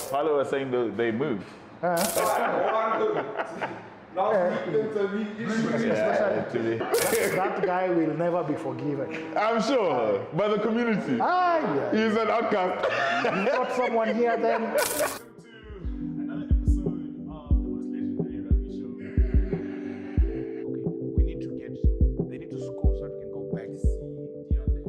Paulo was saying they moved. That guy will never be forgiven. I'm sure, by the community. Yeah. He's an outcast. You got someone here then. Another episode of the most legendary rugby show. Okay, they need to score so we can go back to see the other.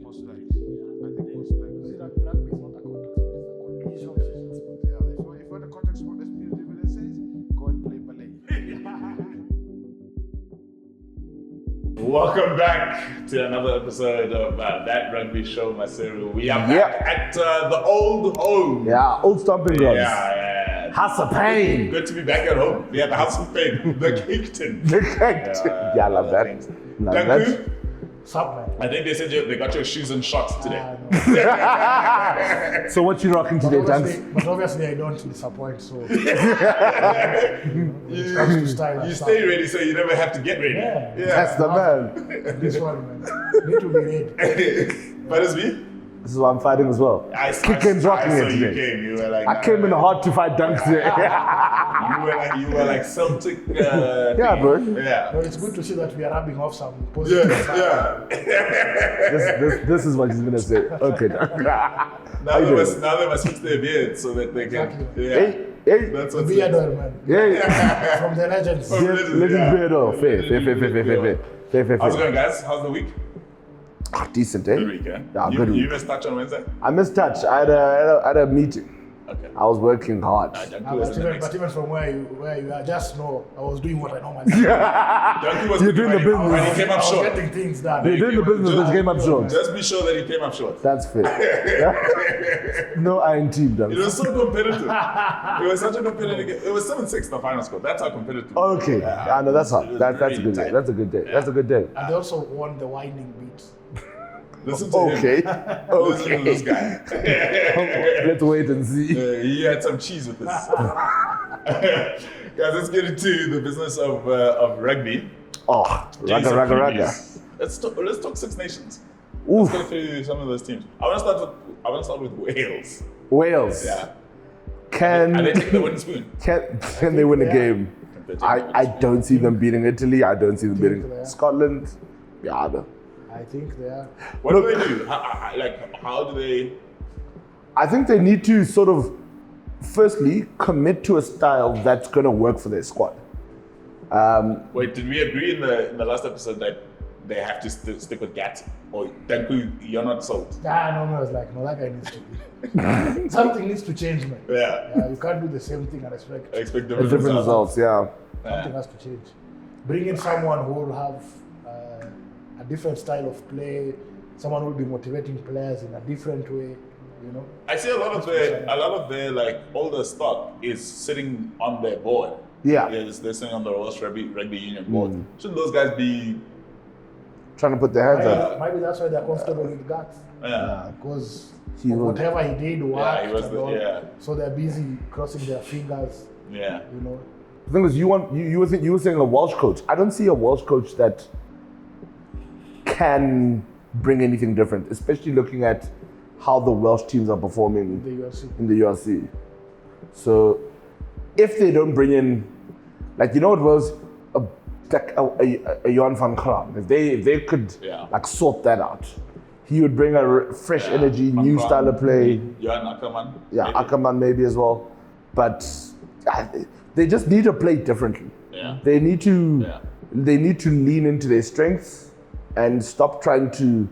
Most likely. I think most likely. See, that rugby is not a contact sport, it's a cohesion sport. If you want a contact sport, as Peter David says, go and play ballet. Welcome back to another episode of That Rugby Show, Maseru. We are back at the old home. Yeah, old stomping grounds. Yeah. House of Pain. Good to be back at home. Yeah, the House of Pain, the Kickton. The Kickton. Yeah, I love that. Love that. Sup, man? I think they said they got your shoes and shorts today. So what you rocking today, Dunks? But obviously I don't disappoint, so when it You, comes to style and you stuff. stay ready so you never have to get ready. Yeah. That's the man. This one, man. Need to be ready. But it's me. This is why I'm fighting as well. Kicken's rocking I saw it you today. came. You were like, I came in hard to fight Dunks today. you were like Celtic. Yeah, bro. Yeah. Well, it's good to see that we are rubbing off some positive stuff. Yeah. This is what he's gonna say. Okay, Dunk. Now they must fix their beard so that they can. Exactly. Yeah. Hey. That's The what's beard oil, man. Yeah. From the legends. From Legend Beardo. Fair. How's it going, guys? How's the week? Decent, Good eh? week, eh? Yeah, you, good week. You missed touch on Wednesday? I missed touch. I had a meeting. Okay. I was working hard. But even from where you are, just know I was doing what I normally do. Donkey was You're doing the business. And he came I up was short. getting things done. You're doing the business that came up short. Just be sure that he came up short. That's fair. No iron team, It Dunks. was so competitive. It was such a competitive game. It was 7-6 the final score. That's how competitive. Okay. Yeah. I know that's hard. It was That's a really good day. tight. That's a good day. That's a good day. And they also won the winding beat. Listen to Okay. him. Listen to this guy. Let's wait and see. He had some cheese with this. Guys, let's get into the business of rugby. Oh, Jason raga. previews. Let's talk Six Nations. Let's Oof. go through some of those teams. I want to start with Wales. Wales. Yeah. Can And they take the wooden spoon. can they win a game? I don't see them beating Italy. I don't see them beating they are. Scotland. Yeah, no. I think they are. What do they do? How do they? I think they need to sort of, firstly, commit to a style that's going to work for their squad. Wait, did we agree in the last episode that they have to stick with Gat? Or Danku, you're not sold? No, I was like, no, that guy needs to be. Something needs to change, man. Yeah. You can't do the same thing and expect I expect Different results, yeah. something has to change. Bring in someone who will have a different style of play, someone who will be motivating players in a different way, you know. I see a lot of their like older stock is sitting on their board. Yeah. They're sitting on the Welsh Rugby Union board. Shouldn't those guys be? Trying to put their hands up. Maybe that's why they're comfortable with Guts. Yeah. Because He was- whatever he did worked. he was and all. So they're busy crossing their fingers, Yeah. you know. The thing is, you were saying a Welsh coach. I don't see a Welsh coach that can bring anything different, especially looking at how the Welsh teams are performing The UFC. in the URC. So if they don't bring in, like, you know, it was a Johan van Gaal. If they could like sort that out, he would bring a fresh energy, new style of play. Johan Ackerman. Yeah, maybe. Ackerman maybe as well, but they just need to play differently. Yeah. They need to lean into their strengths and stop trying to,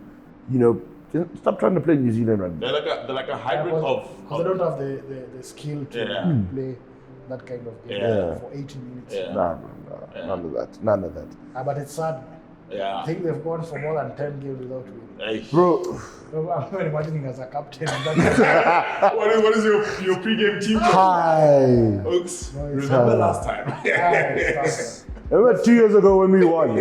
stop trying to play New Zealand rugby. They're like a hybrid of. Because they don't have the skill to play that kind of game for 80 minutes. Yeah. No, none of that. But it's sad. Yeah. I think they've gone for more than 10 games without winning. Hey. Bro, I'm not imagining as a captain. What is your pre-game team? hi. Oaks, remember last time? Remember 2 years ago when we won?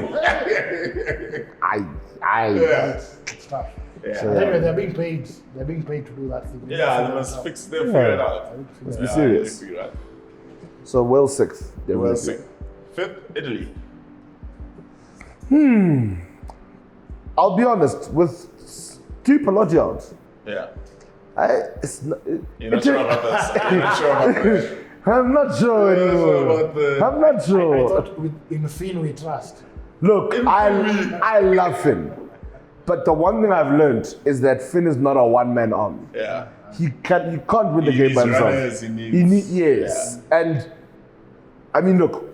It's tough. Yeah. But anyway, they're being paid. They're being paid to do that thing. Yeah, they must fix. They'll figure it out. Let's be serious. They'll figure it out. So Wales 6th. Well, 6th. 5th, Italy. I'll be honest, with 2 Peloti out, Yeah. It's not, You're not sure about this. You're not sure about this. I'm not sure anymore. I'm not I sure. thought in Finn we trust. Look, I love Finn. But the one thing I've learned is that Finn is not a one-man army. Yeah. You can't win the game by himself. Runners, he needs. Yes. Yeah. And I mean, look,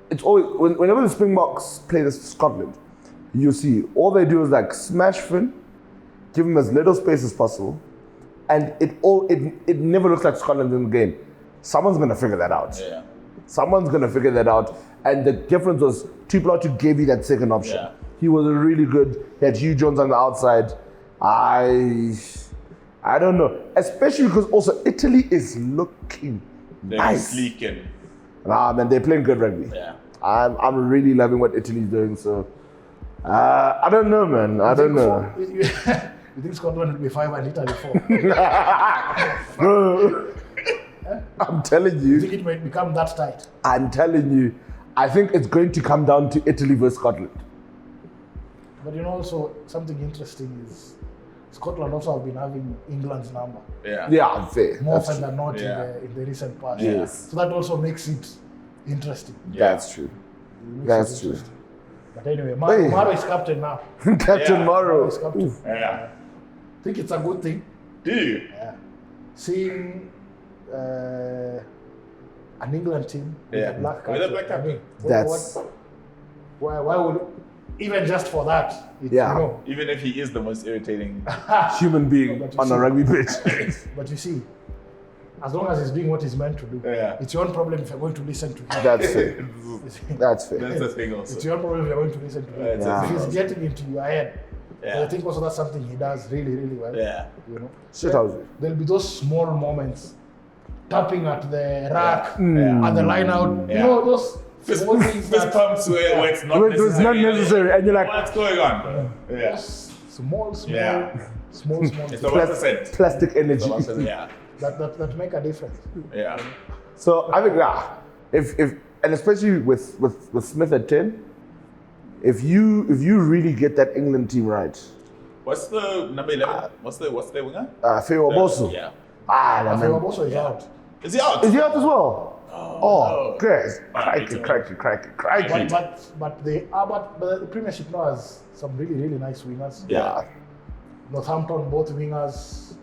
it's always whenever the Springboks play this Scotland, you see all they do is like smash Finn, give him as little space as possible, and it never looks like Scotland's in the game. Someone's gonna figure that out. Yeah. Someone's gonna figure that out. And the difference was Tuplatu gave you that second option. Yeah. He was really good. He had Hugh Jones on the outside. I don't know. Especially because also Italy is looking They're nice. sleek and Man, they're playing good rugby. yeah. I'm really loving what Italy's doing. So I don't know, man. I don't know. You think Scotland will be 5 and Italy 4? Bro, I'm telling You you. think it might become that tight? I'm telling you. I think it's going to come down to Italy versus Scotland. But also something interesting is Scotland also have been having England's number Yeah. Yeah, fair. more That's often true. than not Yeah. in the recent past. Yes. So that also makes it interesting. That's true. Makes That's it true. interesting. But anyway, Hey. Maro is captain now. Captain Yeah. Morrow. Is captain. Oof. Yeah. I think it's a good thing. Do you? Seeing an England team with Yeah. a black captain. With a black captain. I mean, That's why would even just for that? It's, Yeah. Even if he is the most irritating. human being But you on a see- rugby pitch. But you see, as long as he's doing what he's meant to do, Yeah. it's your own problem if you're going to listen to him. That's fair. That's fair. That's the thing also. It's your own problem if you're going to listen to him. That's the If thing he's also. getting into your head, Yeah. I think also that's something he does really, really well. Yeah. Shit house. There'll be those small moments, tapping at the rack, Yeah. at the line out. Yeah. Those Fist, small things fist that- pumps where it's not It was necessary. not necessary, and you're like, What's going on, bro? Yeah. those small, Yeah. small It's things the 1%. plastic energy. Yeah. that make a difference. Yeah. So I think if and especially with Smith at 10, if you really get that England team right, What's the number 11? What's the winger? Feo Bosu. Yeah. That man. Also is out. Is he out? Is he out as well? Oh, no. guys, Right. crikey. But the Premiership now has some really, really nice wingers. Yeah. Northampton, both wingers.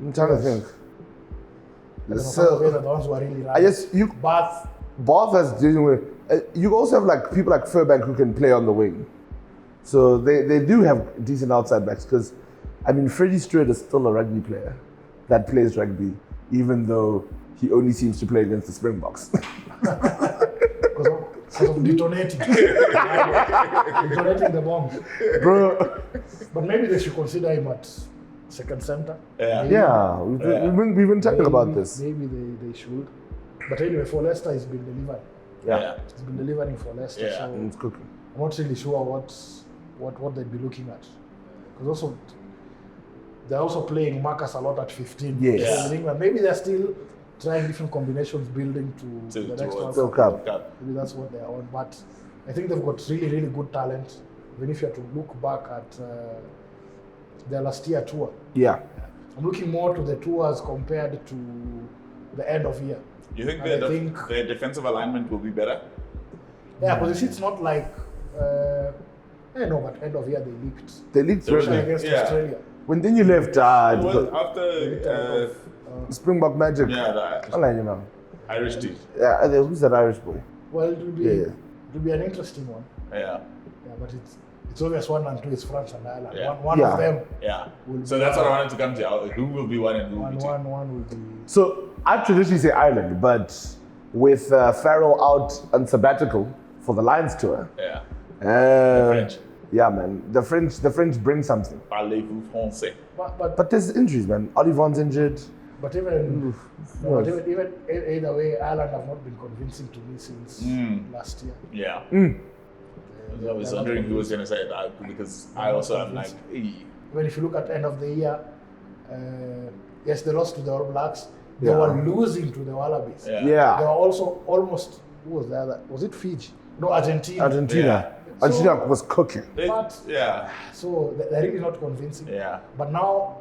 I'm trying to think. Northampton are the ones who are really I guess you Bath, Bath is dealing with. You also have like people like Furbank who can play on the wing, so they do have decent outside backs. Because I mean, Freddie Stewart is still a rugby player that plays rugby, even though he only seems to play against the Springboks. because of detonating. Detonating the bombs. Bro, But maybe they should consider him at second center. Yeah. yeah, we've been talking about this. Maybe they should. But anyway, for Leicester, he's been delivering. Yeah. He's been delivering for Leicester. Yeah. So It's cooking. I'm not really sure what they'd be looking at. Because also they're also playing Marcus a lot at 15. Yes. So in England, maybe they're still trying different combinations, building to the next towards one. World Cup. Maybe that's what they're on. But I think they've got really, really good talent. Even if you have to look back at their last year tour. Yeah. I'm looking more to the tours compared to the end of year. You think And I the think- their defensive alignment will be better? Yeah, because it's not like, no, but end of year they leaked. They leaked Really? Especially early. against Yeah. Australia. When then you left, Well, after Springbok Magic. yeah, the I like you know. Irish team. Yeah, who's that Irish boy? Well, it will be an interesting one. Yeah. Yeah, but it's obvious 1 and 2 is France and Ireland. Yeah. One Yeah. of them, Yeah. Will So be that's what I wanted to come to. Who will be one and who will be two? one will be. So I traditionally say Ireland, but with Farrell out on sabbatical for the Lions tour. Yeah. French. Yeah, man. The French bring something. Parlez-vous français? But But there's injuries, man. Olivon's injured. even either way, Ireland have not been convincing to me since last year. Yeah. I was wondering who was going to say that because I also am like, hey. Even if you look at end of the year, yes, they lost to the All Blacks. They Yeah. were losing to the Wallabies. Yeah. They Yeah. were also almost, who was the other? Was it Fiji? No, Argentina. Argentina. Argentina was cooking. But Yeah. so they're really not convincing. Yeah. But now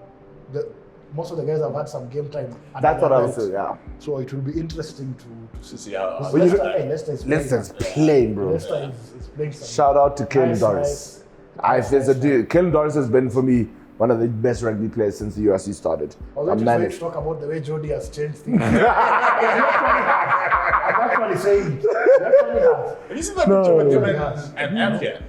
most of the guys have had some game time. under That's their what I was belt. saying, yeah. So it will be interesting to To see how. because Well, you Leicester is playing. Leicester's playing, bro. Leicester is playing some Shout out to Ken nice, Doris. nice, If there's a nice, dude, Ken Doris has been for me one of the best rugby players since the USC started. I was A going man- to talk about the way Jody has changed things. I'm actually saying it. He actually has. Have you seen that picture with him yeah. and Alkia?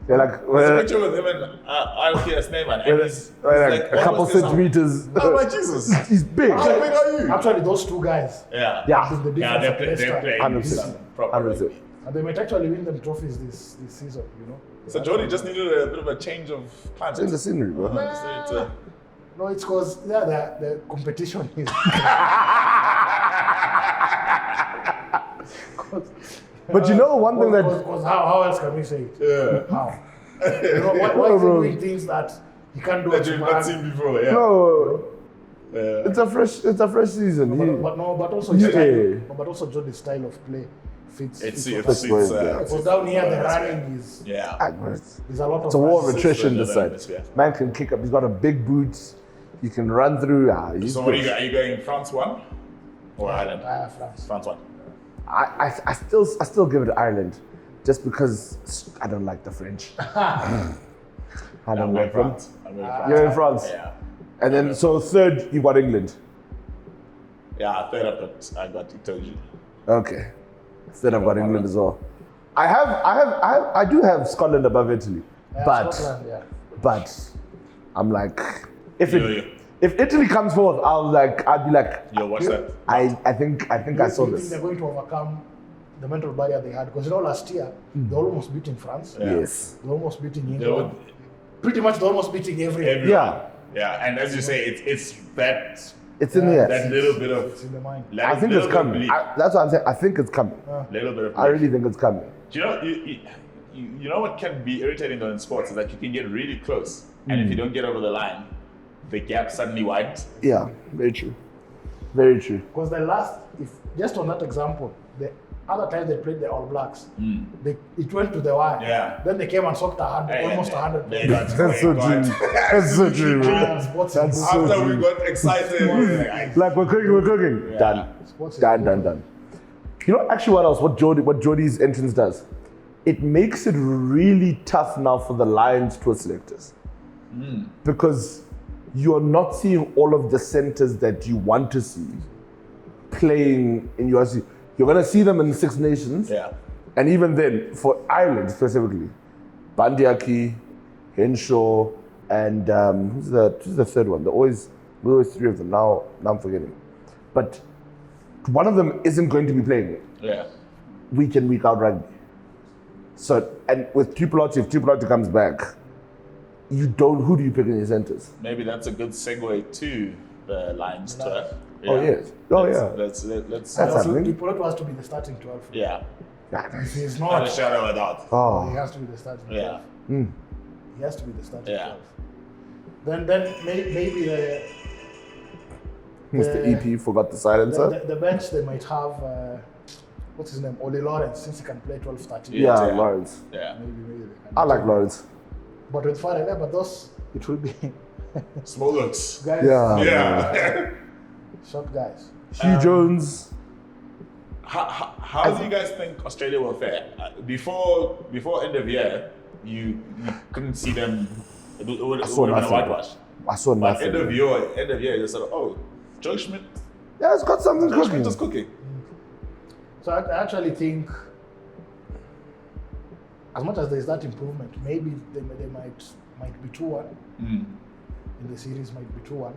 They're like, There's a well, picture with him and Alkia's name, and he's like a couple almost this- centimeters. Oh my Jesus! He's big. How big are you? Actually, those two guys, Yeah. Yeah. the Yeah, difference they're of playing 100%. some proper 100%. rugby. and they might actually win them trophies this season, you know. So Jordy just needed a bit of a change of climate. It's in the scenery, bro. No, it's because the competition is. But you know one thing that Because how else can we say it? Yeah. How? You know, why is he doing things that he can't do That at you've not Japan? seen before, yeah. no, Yeah. it's a fresh season. But also Yeah. his style, but also Jody's style of play fits. It's what it's, I- it's, because down here the running is yeah. It's a lot of. a war of runs. attrition It's this another side. atmosphere. Man can kick up. He's got a big boot. You can run through. He's So what good. are you going France 1 or Ireland? France. France 1. I still give it to Ireland, just because I don't like the French. I I'm don't going like them. France. I'm going France. You're in France, Yeah. and then so third you got England. Yeah, third I got Italy. Okay, third I've got England as well. I do have Scotland above Italy, Yeah, but Scotland, yeah. but I'm like if Yeah. if Italy comes forth, I'd be like Yo, what's that? I think I saw You think this. they're going to overcome the mental barrier they had? Because last year they almost beating France. Yeah. Yes. They're almost beating They England. would- Pretty much they're almost beating everyone. Yeah, Yeah, and as you say, it's that it's in the that air. little bit of It's in the mind. I think it's coming. That's what I'm saying. I think it's coming. little bit of I really think it's coming. Do you know you know what can be irritating though in sports is that you can get really close, and if you don't get over the line, the gap suddenly widens. Yeah, very true. Very true. Because the last, if just on that example, the other time they played the All Blacks, it went to the wire. Yeah. Then they came and socked almost 100 They players. got- That's so they true. got- That's so true, bro. Sports That's is so After we true. got excited, we were like, Like we're cooking. Yeah. Done. Sports is Done. You know, actually, what else? What Jordy's entrance does? It makes it really tough now for the Lions tour selectors because you're not seeing all of the centers that you want to see playing in USC. You're gonna see them in the Six Nations, yeah. and even then, for Ireland specifically, Bandiaki, Henshaw, and who's the third one? There always three of them. Now I'm forgetting, but one of them isn't going to be playing Yeah. week in, week out rugby. So, and with Tupelotti, if Tupelotti comes back, who do you pick in your centers? Maybe that's a good segue to the Lions tour. Oh, yes. Oh, yeah. Let's That's So happening. Dipolot has to be the starting 12. yeah. If he's Not a not, shadow of a doubt. he Oh, has to be the starting 12. Yeah. He has to be the starting Yeah. 12. Then maybe Mr. EP forgot the silencer. the bench they might have, what's his name? Ole Lawrence, since he can play 12, 13. Yeah, Yeah. Lawrence. Yeah. Maybe they can. I like Lawrence. But with Farrell, but those, it will be Small looks. guys, Yeah. Yeah. short guys. Hugh Jones. How do you guys think Australia will fare? Before end of year, you couldn't see them. It would have been a nothing. whitewash. I saw But nothing. end of year, you sort of, oh, Joe Schmidt. Yeah, it's got something Joe Schmidt cooking. is cooking. So I actually think, as much as there is that improvement, maybe they might be 2-1 in the series, might be 2-1.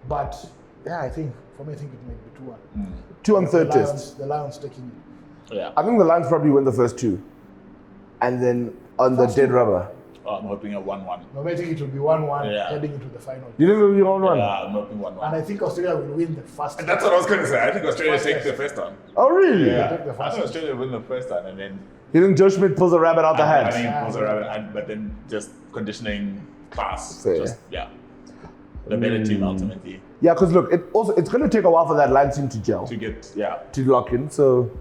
But yeah, I think it might be 2-1. 2 on third The test. Lions taking it. Yeah. I think the Lions probably win the first two. And then on the dead rubber. Oh, I'm hoping a 1-1. No, I think it will be 1-1 Yeah. heading into the final. You think it'll be 1-1? Yeah, I'm hoping And 1-1. I think Australia will win the first. That's what I was going to say. I think Australia takes the first one. Oh, really? Yeah. take the I first think Australia will win the first one and then You think Joe Schmidt pulls a rabbit out the I hat? think it pulls around, but then just conditioning class. Fair. Just, yeah. The better team ultimately Yeah, because look, it's going to take a while for that Lions team to gel, to get, yeah. to lock in. So,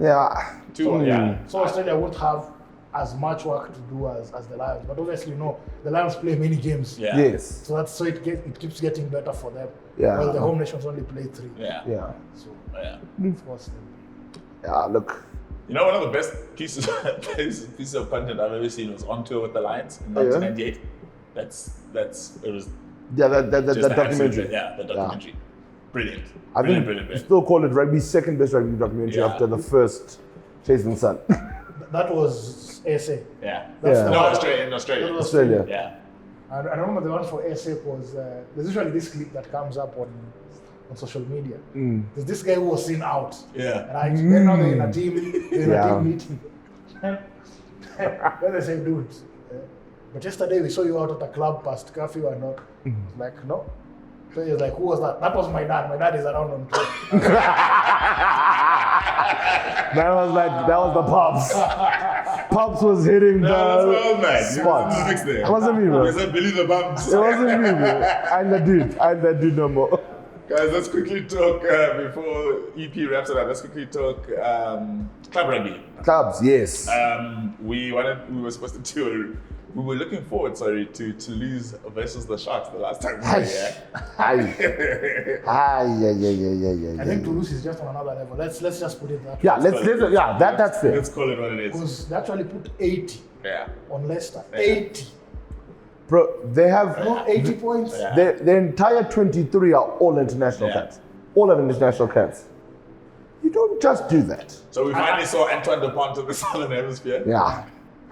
yeah. 2-1, yeah. So Australia won't have as much work to do as the Lions. But obviously, the Lions play many games. Yeah. Yes. So it keeps getting better for them. Yeah. Well, the home nations only play 3. Yeah. Yeah. So Yeah. of course, Yeah. Look. You know, one of the best pieces of content I've ever seen was On Tour with the Lions in 1998. It was Yeah. That just the documentary. absolute- Yeah, the documentary. Brilliant. I think Brilliant. still call it rugby's second best rugby documentary Yeah. after the first Chasing Sun. that was SA. Yeah. That's Yeah. the No, one. Australia. That was Australia. Yeah. I remember the one for SA was there's usually this clip that comes up on social media. There's this guy who was seen out. Yeah. Right? Then now they're in a team, Yeah. team meeting. Then they say, dude, but yesterday we saw you out at a club past curfew and not. Like, no. So he's like, who was that? That was my dad. My dad is around on tour. That was the Pops. Pops was hitting No, that's my old the man. spots. He was in the mix there. It wasn't me, bro. He said Billy the Bums. It wasn't me, bro. I'm the dude no more. Guys, let's quickly talk before EP wraps it up. Let's quickly talk club rugby. Clubs, yes. We were looking forward, to lose versus the Sharks the last time we were here. I think Toulouse is just on another level. Let's just put it that way. Yeah, that's fair. Let's call it what it is. Because they actually put 80 Yeah. on Leicester. Yeah. 80. Bro, they have Not 80 points. Yeah. the entire 23 are all international Yeah. cats. All have international cats. You don't just do that. So we finally saw Antoine Dupont in the Southern Hemisphere. Yeah.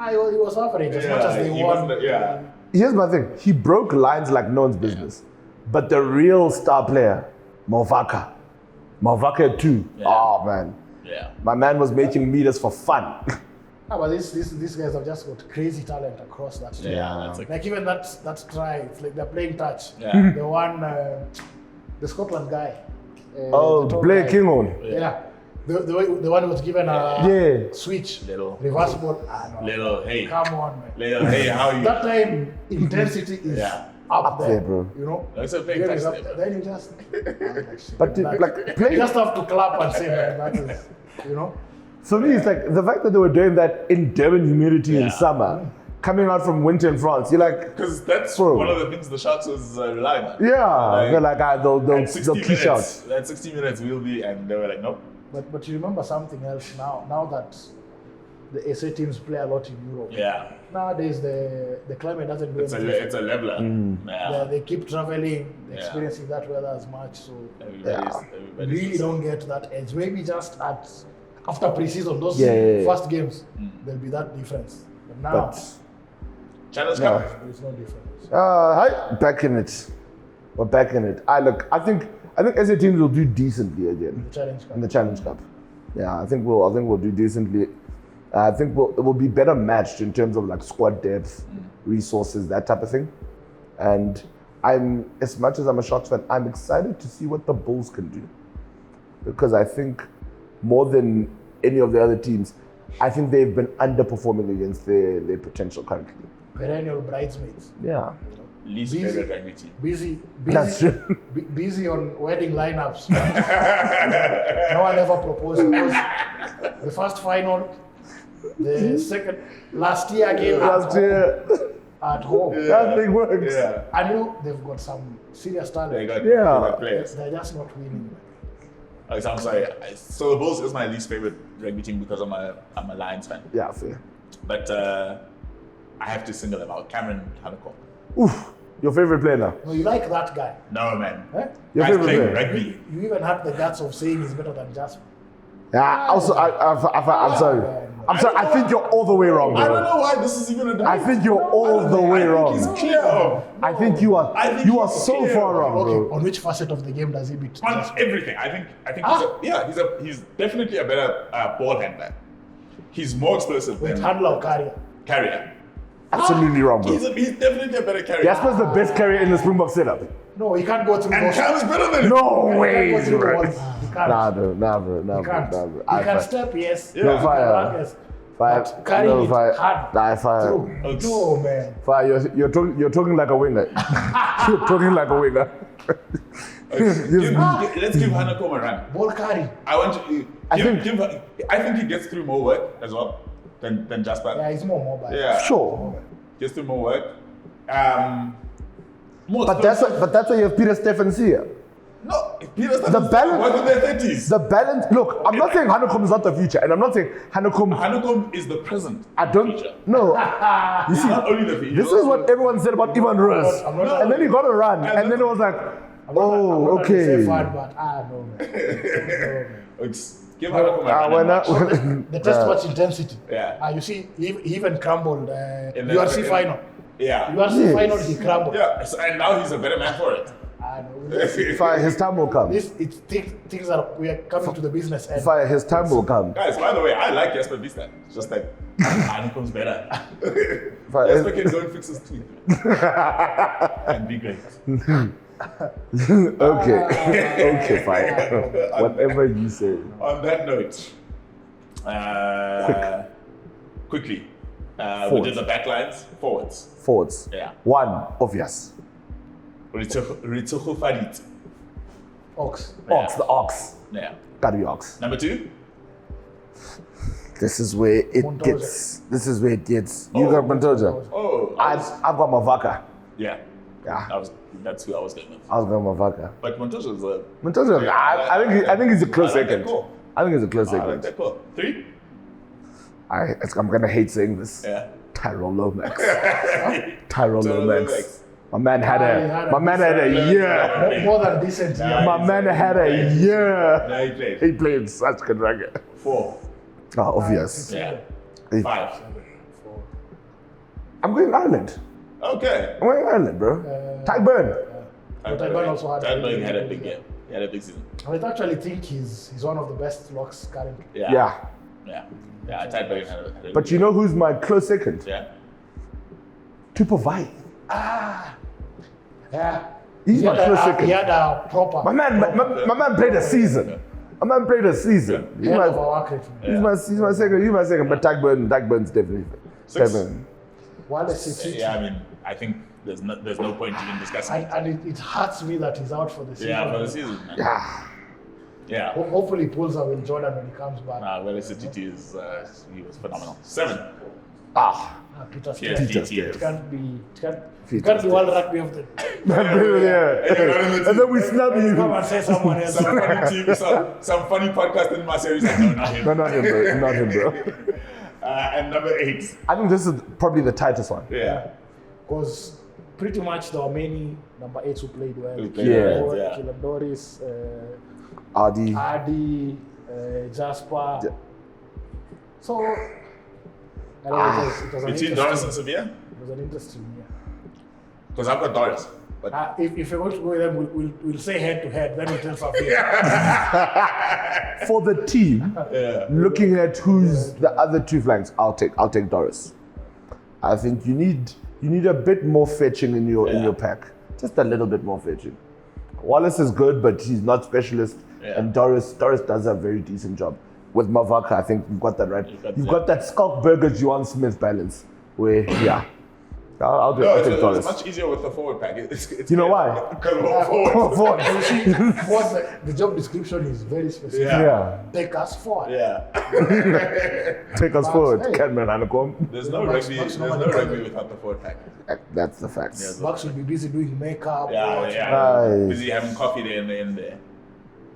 He was average as much as they he won. wasn't- yeah. Here's my thing. He broke lines like no one's business. But the real star player, Movaka had 2. Yeah. Oh man. Yeah. My man was making meters for fun. No, but these guys have just got crazy talent across that team. Yeah. That's Like even that try, it's like they're playing touch. Yeah. The one, the Scotland guy. Oh, the top Blair guy. Kinghorn. Yeah. The one who was given a Yeah. switch, Little. reverse ball. No. Little, hey. Come on, man. Little, hey, how are you? That time intensity is Yeah. up there, there, bro. You know. Like, so playing Game is touch up there, there. Then you just. But you playing, just have to clap and say, man, that is, you know. for me, it's like the fact that they were doing that in Durban humidity in Yeah. summer, coming out from winter in France. You're like, Because that's Bro. one of the things the Sharks was relying on. yeah, they're like, they'll at 60 kick out. minutes, at 60 minutes we'll be, and they were like, nope. But you remember something else now. Now that the SA teams play a lot in Europe. Yeah, Nowadays the climate doesn't do it's anything. a leveler. Yeah, They keep traveling, Yeah. experiencing that weather as much. So everybody's really don't get that edge. Maybe just after pre-season, those Yeah. first games, there'll be that difference. But now But Challenge Yeah. Cup. there's no difference. hi, back in it. We're back in it. I think SA teams will do decently again The Challenge Cup. in the Challenge Cup. Yeah, I think we'll do decently. I think it will be better matched in terms of like squad depth, resources, that type of thing. And as much as I'm a Sharks fan, I'm excited to see what the Bulls can do. Because I think more than any of the other teams, I think they've been underperforming against their potential currently. Perennial bridesmaids. Yeah. Least Busy. favorite rugby team. That's true. Busy on wedding lineups. No one ever proposed because the first final, the second last year again Last year, at home. that thing works. Yeah, I know they've got some serious they talent. got, Yeah. they got players. They're just not winning. Like, so I'm sorry. So the Bulls is my least favorite rugby team because I'm a Lions fan. Yeah, fair. But I have to single them out. Cameron Hancock. Oof, your favorite player now? No, you like that guy. No, man. Eh? Your Guys favorite playing player? rugby. You even had the guts of saying he's better than Jasper. Yeah. Also, I'm sorry. I'm sorry. I think you're all the way wrong, I don't bro. know why this is even a debate. I think you're all the way wrong. He's clear. I think you are. I think You are he's so clear. far wrong, Okay, bro. on which facet of the game does he beat On Jasper? everything. I think he's definitely a better ball handler. He's more explosive With than handler or carrier? carrier. Absolutely wrong, bro. He's definitely a better carrier. Jasper's the best carrier in the Springbok setup. No, he can't go through And those. Cam is better than him. No He can't way, go through the bro. walls. He can't. Nah, bro. Nah, bro. Nah, He bro. can't. Nah, bro. He can step, yes. Yeah. No He can fire. run, yes. Fire. But carrying No it fire. hard Nah, fire. through. No, man. Fire. You're talking like a winger. You're talking like a winger. Let's give Hanako a run. Ball carry. I want to I I think he gets through more work as well. than Jasper. Yeah, he's more mobile. Yeah. Sure. Just do more work. More But that's why you have Peter Stephens here. no, Peter The balance- was in their 30s. The balance. Look, I'm not saying Hanekom is not the future, and I'm not saying Hanekom. Hanekom is the present. I don't. Future. No. You He's see, not only the future. this is what everyone said about Ivan Rose, I'm not- and then he got a run, and then it was like, I'm not oh, gonna say okay. fun, but no, man. No, man. Give Hanekom a run We're and not. watch. The test match intensity. Yeah. You see, he even crumbled In the- URC final. Yeah. URC Yes. final, he crumbled. Yeah. So, and now he's a better man for it. Fire, his time will come. Things are we are coming to the business end. Fire, his time will come. Guys, by the way, I like Jasper Vista. It's just like Hanekom's better. Fire, Jasper can go and fix his tweet. And be great. okay, fine. Whatever you say. On that note, quickly, we Forwards. did the backlines. Forwards. Forwards. Yeah. One, obvious. Ritsogo Farid. Ox. Ox, the ox. Yeah. Gotta be ox. Number 2. This is where it Montoya. gets. This is where it gets. You got Montoya. Oh, I've got Mavaka. yeah. Yeah, That's who I was going with. I was going Mavaka. But Montoya is a. Montoya, I think he's a close I like that second. call. I think he's a close I like second. that call. 3. I'm gonna hate saying this. Yeah. Tyrone Lomax. Tyrone Lomax. Lomax. My man had a year. More than decent. Nah. My man had a year. Now he played. He played such good rugby. 4. Oh, obvious. Yeah. Hey. 5. I'm going Ireland. Okay. I'm going Ireland, bro. Tyburn. Tyburn also had Tyburn had a a big big game. He had a big season. I actually think he's one of the best locks currently. Yeah. Yeah. Yeah. Yeah. Tyburn had a But you know who's my close second? Yeah. Tupovai. Yeah. He's my close second. He had a proper. My man played a season. My man played a season. He's head my, of our work rate. he's my second. But Tyburns definitely. 6. Tyburn. Wallace is it. Yeah. I mean, I think there's no point even discussing it. And it hurts me that he's out for the season. Yeah, for the season. Man. Yeah. Yeah. Hopefully he pulls out with Jordan when he comes back. Wallace TT is he was phenomenal. 7. Peter Yeah, Stewart. TT. It can't be World Rugby of the. Yeah. And then we snub Come you. and say someone else. Some funny team, some funny podcast in Maseru. No, not him. No, not him, bro. Not him, bro. And number 8. I think this is probably the tightest one. Yeah. Because pretty much there were many number 8s who played well. Who played Yeah. well, yeah. Killian Doris, Adi. Adi, Jasper. Yeah. So, it was an Between interesting- Doris and Sevilla? It was an interesting year. Because I've got Doris. But If you're going to go with them, we'll say head to head, then we'll tell something. For the team, yeah. looking at who's the other two flanks, I'll take Doris. I think you need a bit more fetching in your pack. Just a little bit more fetching. Wallace is good, but he's not specialist. Yeah. And Doris does a very decent job. With Mavaka, I think you've got that right. You've yeah. got that Skalkberger Juan Smith balance. Where I'll No, take it's Doris. much easier with the forward pack. It's You know why? Because we're forward. The job description is very specific. Yeah. Take us forward. Yeah. Take us forward, Hey. Cameron Hanekom. There's no Max rugby without the forward pack. That's the facts. Max will be busy doing makeup. Yeah. Nice. Busy having coffee there in the end there.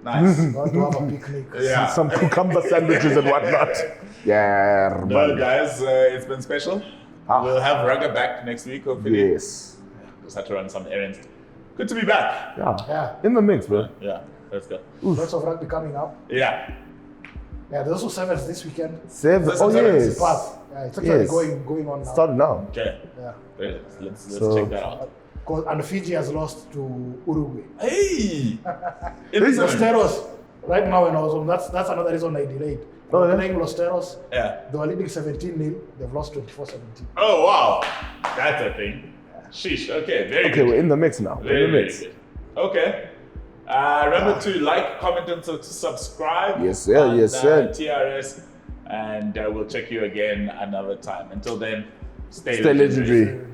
Nice. Want to have a picnic. Yeah. Some cucumber sandwiches and whatnot. Yeah, No, man. guys, it's been special. We'll have Rugger back next week, hopefully. Yes. Just had to run some errands. Good to be back. Yeah. In the mix, bro. Yeah, let's go. Lots of rugby coming up. Yeah. Yeah, there's also sevens this weekend. Seven. That's Oh, sevens. yes. Path. Yeah, it's actually Yes. going on now. Started now. Okay. Yeah. Great. Let's So- check that out. And Fiji has lost to Uruguay. Hey! Los Teros, right now when I was on, that's another reason I delayed. Oh, yeah? Playing Los Teros, Yeah. they were leading 17-0, they've lost 24-17. Oh, wow. That's a thing. Sheesh. Okay, very Okay, good. we're in the mix now. Very, in the very mix. good. Okay. Remember to like, comment, and to subscribe. Yes, sir. on, Yes, sir. TRS. And we'll check you again another time. Until then, stay Stay legendary. Legendary.